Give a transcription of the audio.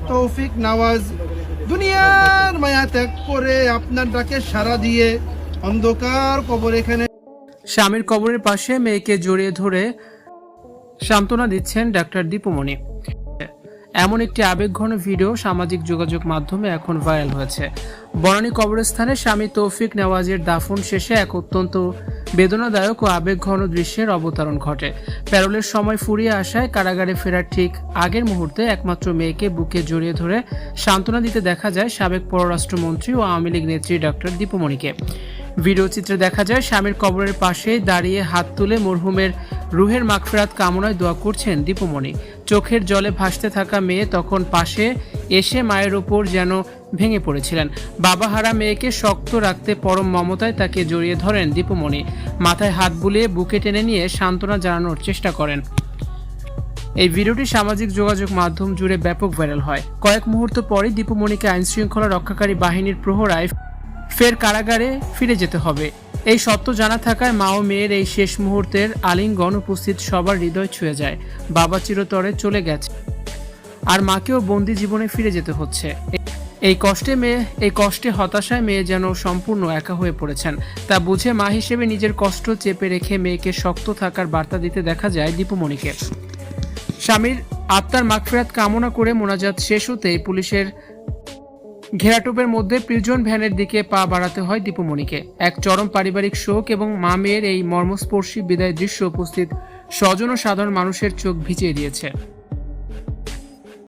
তৌফিক নওয়াজ দুনিয়ার মায়া ত্যাগ করে আপনার ডাকে সাড়া দিয়ে অন্ধকার কবর এখানে স্বামীর কবরের পাশে মেয়েকে জড়িয়ে ধরে সান্ত্বনা দিচ্ছেন ডাক্তার দীপুমণি। এমন একটি আবেগঘন ভিডিও সামাজিক যোগাযোগ মাধ্যমে এখন ভাইরাল হয়েছে। বনানী কবরস্থানে স্বামী তৌফিক নেওয়াজের দাফন শেষে এক অত্যন্ত বেদনাদায়ক ও আবেগঘন দৃশ্যের অবতারণ ঘটে। প্যারোলের সময় ফুরিয়ে আসায় কারাগারে ফেরার ঠিক আগের মুহূর্তে একমাত্র মেয়েকে বুকে জড়িয়ে ধরে সান্ত্বনা দিতে দেখা যায় সাবেক পররাষ্ট্রমন্ত্রী ও আওয়ামী লীগ নেত্রী ডাক্তার দীপুমণিকে। ভিডিও চিত্রে দেখা যায় স্বামীর কবরের পাশেই দাঁড়িয়ে হাত তুলে মরহুমের রুহের মাগফিরাত কামনায় দোয়া করছেন দীপুমণি। চোখের জলে ভাসতে থাকা মেয়ে তখন পাশে এসে মায়ের ওপর যেন ভেঙে পড়েছিলেন। বাবাহারা মেয়েকে শক্ত রাখতে পরম মমতায় তাকে জড়িয়ে ধরেন দীপুমণি। মাথায় হাত বুলিয়ে বুকে টেনে নিয়ে সান্ত্বনা জানানোর চেষ্টা করেন। এই ভিডিওটি সামাজিক যোগাযোগ মাধ্যম জুড়ে ব্যাপক ভাইরাল হয়। কয়েক মুহূর্ত পরই দীপুমণিকে আইনশৃঙ্খলা রক্ষাকারী বাহিনীর প্রহরায় ফের কারাগারে ফিরে যেতে হবে। এই সত্য জানা থাকায় মা ও মেয়ের এই শেষ মুহূর্তের আলিঙ্গন উপস্থিত সবার হৃদয় ছুঁয়ে যায়। বাবা চিরতরে চলে গেছে আর মাকেও বন্দি জীবনে ফিরে যেতে হচ্ছে। এই কষ্টে হতাশায় মেয়ে যেন সম্পূর্ণ একা হয়ে পড়েছেন। তা বুঝে মা হিসেবে নিজের কষ্ট চেপে রেখে মেয়েকে শক্ত থাকার বার্তা দিতে দেখা যায় দীপুমণিকে। স্বামীর আত্মার মাগফিরাত কামনা করে মোনাজাত শেষ হতেই পুলিশের ঘেরাটোপের মধ্যে প্রিজন ভ্যানের দিকে পা বাড়াতে হয় দীপুমণিকে। এক চরম পারিবারিক শোক এবং মা মেয়ের এই মর্মস্পর্শী বিদায় দৃশ্য উপস্থিত স্বজন ও সাধারণ মানুষের চোখ ভিজিয়ে দিয়েছে।